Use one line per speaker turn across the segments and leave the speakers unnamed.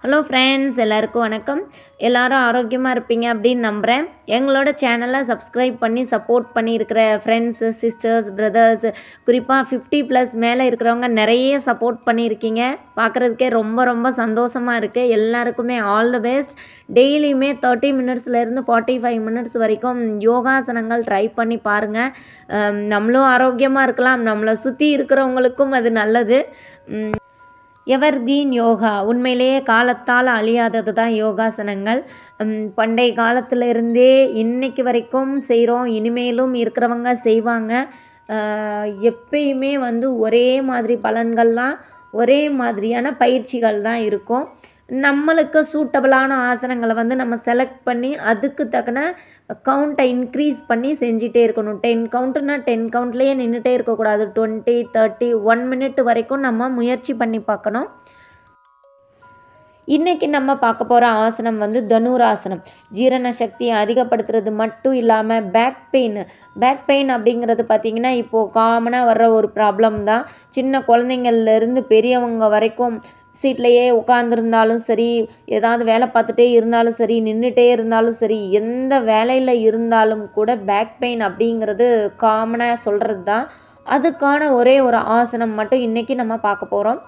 Hello friends, எல்லாருக்கும் வணக்கம். எல்லாரும் ஆரோக்கியமாக இருப்பீங்க அப்படின்னு நம்புகிறேன். எங்களோட சேனலை சப்ஸ்கிரைப் பண்ணி சப்போர்ட் பண்ணியிருக்கிற ஃப்ரெண்ட்ஸு, சிஸ்டர்ஸ், பிரதர்ஸ், குறிப்பாக 50+ மேலே இருக்கிறவங்க நிறைய சப்போர்ட் பண்ணியிருக்கீங்க. பார்க்குறதுக்கே ரொம்ப ரொம்ப சந்தோஷமாக இருக்குது. எல்லாருக்குமே ஆல் தி பெஸ்ட். டெய்லியுமே 30 மினிட்ஸ்லேருந்து 45 மினிட்ஸ் வரைக்கும் யோகாசனங்கள் ட்ரை பண்ணி பாருங்கள். நம்மளும் ஆரோக்கியமாக இருக்கலாம், நம்மளை சுற்றி இருக்கிறவங்களுக்கும் அது நல்லது. எவர்கிரீன் யோகா உண்மையிலேயே காலத்தால் அழியாதது தான் யோகாசனங்கள். பண்டைய காலத்திலிருந்தே இன்னைக்கு வரைக்கும் செய்கிறோம், இனிமேலும் இருக்கிறவங்க செய்வாங்க. எப்பயுமே ஒரே மாதிரி பலன்கள்லாம், ஒரே மாதிரியான பயிற்சிகள் தான் இருக்கும். நம்மளுக்கு சூட்டபிளான ஆசனங்களை நம்ம செலக்ட் பண்ணி அதுக்கு தக்கன கவுண்ட்டை இன்க்ரீஸ் பண்ணி செஞ்சிட்டே இருக்கணும். 10 கவுண்ட்டுனா 10 கவுண்ட்லேயே நின்றுட்டே இருக்கக்கூடாது. 20, 30, 1 மினிட் வரைக்கும் நம்ம முயற்சி பண்ணி பார்க்கணும். இன்றைக்கி நம்ம பார்க்க போகிற ஆசனம் தனுராசனம். ஜீரண சக்தியை அதிகப்படுத்துறது மட்டும் இல்லாமல் பேக் பெயின் அப்படிங்கிறது பார்த்திங்கன்னா இப்போது காமனாக வர்ற ஒரு ப்ராப்ளம் தான். சின்ன குழந்தைங்கள்லேருந்து பெரியவங்க வரைக்கும் சீட்லேயே உட்காந்துருந்தாலும் சரி, ஏதாவது வேலை பார்த்துட்டே இருந்தாலும் சரி, நின்றுட்டே இருந்தாலும் சரி, எந்த வேலையில் இருந்தாலும் கூட பேக் பெயின் அப்படிங்கிறது காமனாக சொல்கிறது தான். அதுக்கான ஒரே ஒரு ஆசனம் மட்டும் இன்றைக்கி நம்ம பார்க்க போகிறோம்.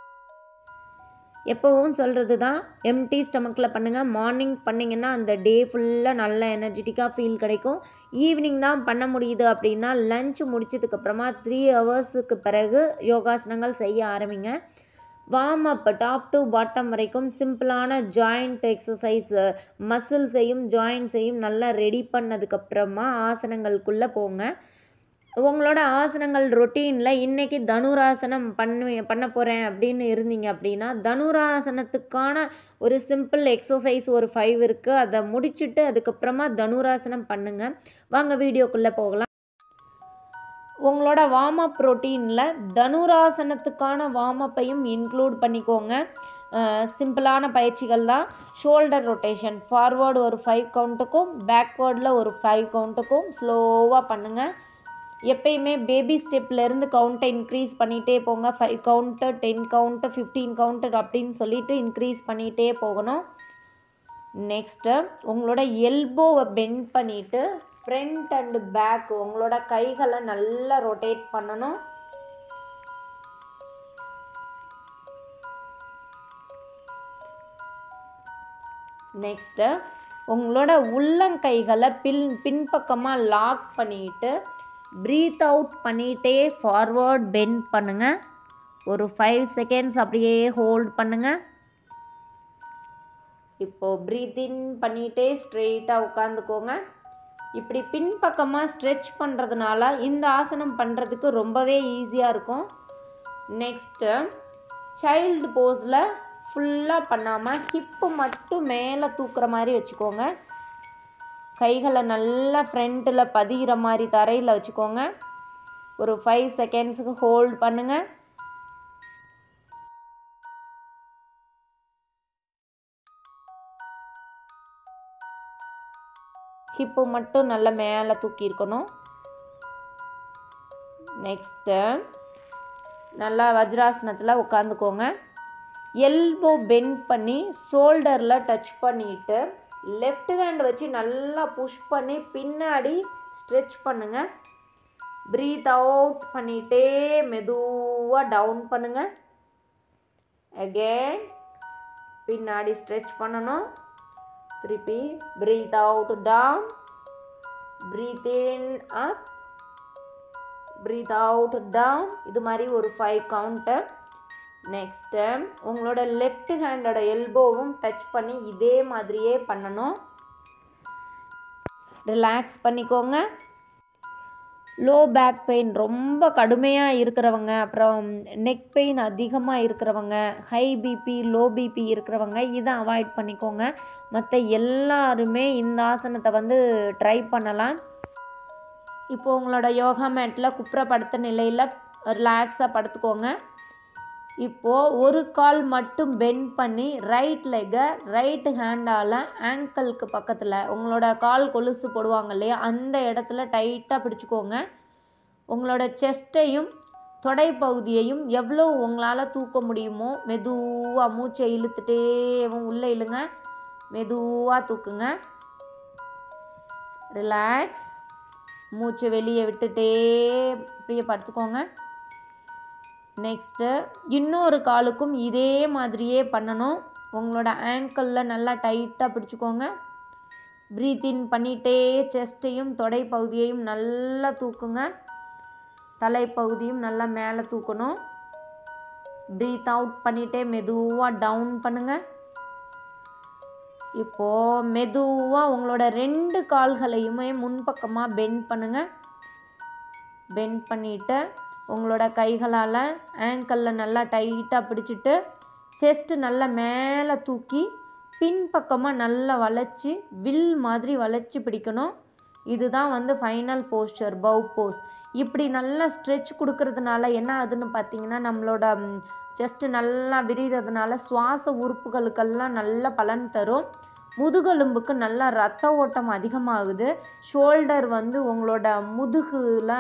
எப்போவும் சொல்கிறது தான், எம்டி ஸ்டமக்கில் பண்ணுங்கள். மார்னிங் பண்ணிங்கன்னா அந்த டே ஃபுல்லாக நல்ல எனர்ஜெட்டிக்காக ஃபீல் கிடைக்கும். ஈவினிங் தான் பண்ண முடியுது அப்படின்னா லன்ச் முடிச்சதுக்கப்புறமா 3 ஹவர்ஸுக்கு பிறகு யோகாசனங்கள் செய்ய ஆரம்பிங்க. Warm up top to bottom வரைக்கும் சிம்பிளான ஜாயிண்ட் எக்ஸசைஸ், மசில்ஸையும் ஜாயிண்ட்ஸையும் நல்லா ரெடி பண்ணதுக்கப்புறமா ஆசனங்களுக்குள்ளே போங்க. உங்களோட ஆசனங்கள் ரொட்டீனில் இன்றைக்கி தனுராசனம் பண்ண போகிறேன் அப்படின்னு இருந்தீங்க அப்படின்னா தனுராசனத்துக்கான ஒரு சிம்பிள் எக்ஸசைஸ் ஒரு 5 இருக்குது. அதை முடிச்சுட்டு அதுக்கப்புறமா தனுராசனம் பண்ணுங்கள். வாங்க வீடியோக்குள்ளே போகலாம். உங்களோட வார்ம் அப் ரொட்டீனில் தனுராசனத்துக்கான வார்ம் அப்பையும் இன்க்ளூட் பண்ணிக்கோங்க. சிம்பிளான பயிற்சிகள் தான். ஷோல்டர் ரொட்டேஷன் ஃபார்வேர்டு ஒரு 5 கவுண்ட்டுக்கும் பேக்வேர்டில் ஒரு 5 கவுண்ட்டுக்கும் ஸ்லோவாக பண்ணுங்கள். எப்பயுமே பேபி ஸ்டெப்லேருந்து கவுண்ட்டை இன்க்ரீஸ் பண்ணிகிட்டே போங்க. 5 கவுண்ட்டு, 10 கவுண்ட்டு, 15 கவுண்ட்டு அப்படின்னு சொல்லிட்டு இன்க்ரீஸ் பண்ணிகிட்டே போகணும். நெக்ஸ்ட்டு உங்களோட எல்போவை பெண்ட் பண்ணிவிட்டு ஃப்ரண்ட் அண்டு பேக் உங்களோட கைகளை நல்லா ரொட்டேட் பண்ணணும். நெக்ஸ்ட்டு உங்களோட உள்ளங்கைகளை பின்பக்கமாக லாக் பண்ணிட்டு ப்ரீத் அவுட் பண்ணிகிட்டே ஃபார்வர்ட் பெண்ட் பண்ணுங்கள். ஒரு 5 செகண்ட்ஸ் அப்படியே ஹோல்ட் பண்ணுங்கள். இப்போது ப்ரீத் இன் பண்ணிகிட்டே ஸ்ட்ரெயிட்டாக உட்காந்துக்கோங்க. இப்படி பின்பக்கமாக ஸ்ட்ரெச் பண்ணுறதுனால இந்த ஆசனம் பண்ணுறதுக்கு ரொம்பவே ஈஸியாக இருக்கும். நெக்ஸ்ட்டு சைல்டு போஸில் ஃபுல்லாக பண்ணாமல் ஹிப்பு மட்டும் மேலே தூக்குற மாதிரி வச்சுக்கோங்க. கைகளை நல்லா ஃப்ரண்ட்டில் பதிகிற மாதிரி தரையில் வச்சுக்கோங்க. ஒரு 5 செகண்ட்ஸுக்கு ஹோல்ட் பண்ணுங்கள். ஹிப்பு மட்டும் நல்லா மேலே தூக்கியிருக்கணும். நெக்ஸ்ட்டு நல்லா வஜ்ராசனத்தில் உட்காந்துக்கோங்க. எல்போ பெண்ட் பண்ணி ஷோல்டரில் டச் பண்ணிவிட்டு லெஃப்ட் ஹேண்ட் வச்சு நல்லா புஷ் பண்ணி பின்னாடி ஸ்ட்ரெச் பண்ணுங்கள். ப்ரீத் அவுட் பண்ணிகிட்டே மெதுவாக டவுன் பண்ணுங்கள். அகெயின் பின்னாடி ஸ்ட்ரெச் பண்ணணும். திருப்பி ப்ரீத் அவுட் டவுன், ப்ரீத் இன் அப், ப்ரீத் அவுட் டவுன். இது மாதிரி ஒரு 5 கவுண்ட்டு. நெக்ஸ்ட்டு உங்களோட லெஃப்ட் ஹேண்டோட எல்போவும் டச் பண்ணி இதே மாதிரியே பண்ணணும். ரிலாக்ஸ் பண்ணிக்கோங்க. லோ பேக் பெயின் ரொம்ப கடுமையாக இருக்கிறவங்க, அப்புறம் நெக் பெயின் அதிகமாக இருக்கிறவங்க, ஹை பிபி, லோ பிபி இருக்கிறவங்க இதை அவாய்ட் பண்ணிக்கோங்க. மற்ற எல்லாருமே இந்த ஆசனத்தை ட்ரை பண்ணலாம். இப்போது உங்களோட யோகா மேட்டில் குப்புறப்படுத்த நிலையில் ரிலாக்ஸாக படுத்துக்கோங்க. இப்போது ஒரு கால் மட்டும் பெண்ட் பண்ணி ரைட் லெக்கை ரைட் ஹேண்டால் ஆங்கிளுக்கு பக்கத்தில் உங்களோட கால் கொலுசு போடுவாங்க இல்லையா, அந்த இடத்துல டைட்டாக பிடிச்சிக்கோங்க. உங்களோட செஸ்ட்டையும் தொடை பகுதியையும் எவ்வளோ உங்களால் தூக்க முடியுமோ மெதுவாக மூச்சை இழுத்துட்டே உள்ளே இழுங்க, மெதுவாக தூக்குங்க. ரிலாக்ஸ். மூச்சை வெளியே விட்டுட்டே இப்படியே படுத்துக்கோங்க. நெக்ஸ்ட்டு இன்னொரு காலுக்கும் இதே மாதிரியே பண்ணணும். உங்களோட ஆங்கிளில் நல்லா டைட்டாக பிடிச்சிக்கோங்க. ப்ரீத் இன் பண்ணிகிட்டே செஸ்ட்டையும் தொடை பகுதியையும் நல்லா தூக்குங்க. தலைப்பகுதியும் நல்லா மேலே தூக்கணும். ப்ரீத் அவுட் பண்ணிகிட்டே மெதுவாக டவுன் பண்ணுங்கள். இப்போது மெதுவாக உங்களோட 2 கால்களையுமே முன்பக்கமாக பெண்ட் பண்ணுங்கள். பெண்ட் பண்ணிவிட்டு உங்களோட கைகளால் ஆங்கிளில் நல்லா டைட்டாக பிடிச்சிட்டு செஸ்ட்டு நல்லா மேலே தூக்கி பின்பக்கமாக நல்லா வளைச்சி வில் மாதிரி வளைச்சி பிடிக்கணும். இதுதான் வந்து ஃபைனல் போஸ்டர், பவ் போஸ். இப்படி நல்லா ஸ்ட்ரெச் கொடுக்கறதுனால என்ன ஆகுதுன்னு பார்த்தீங்கன்னா, நம்மளோட செஸ்ட்டு நல்லா விரிகிறதுனால சுவாச உறுப்புகளுக்கெல்லாம் நல்ல பலன் தரும். முதுகெலும்புக்கு நல்லா ரத்த ஓட்டம் அதிகமாகுது. ஷோல்டர் வந்து உங்களோட முதுகில்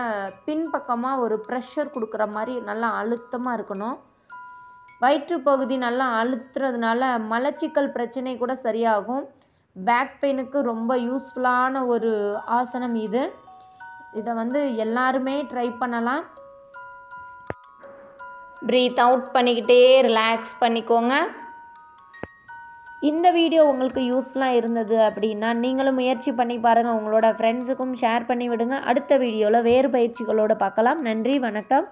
பின்பக்கமாக ஒரு ப்ரெஷர் கொடுக்குற மாதிரி நல்லா அழுத்தமாக இருக்கணும். வயிற்றுப்பகுதி நல்லா அழுத்துறதுனால மலச்சிக்கல் பிரச்சனை கூட சரியாகும். பேக் பெயினுக்கு ரொம்ப யூஸ்ஃபுல்லான ஒரு ஆசனம் இது. இதை வந்து எல்லாருமே ட்ரை பண்ணலாம். ப்ரீத் அவுட் பண்ணிக்கிட்டே ரிலாக்ஸ் பண்ணிக்கோங்க. இந்த வீடியோ உங்களுக்கு யூஸ்ஃபுல்லாக இருந்தது அப்படின்னா நீங்களும் முயற்சி பண்ணி பாருங்கள். உங்களோட ஃப்ரெண்ட்ஸுக்கும் ஷேர் பண்ணி விடுங்க. அடுத்த வீடியோவில் வேறு பயிற்சிகளோடு பார்க்கலாம். நன்றி, வணக்கம்.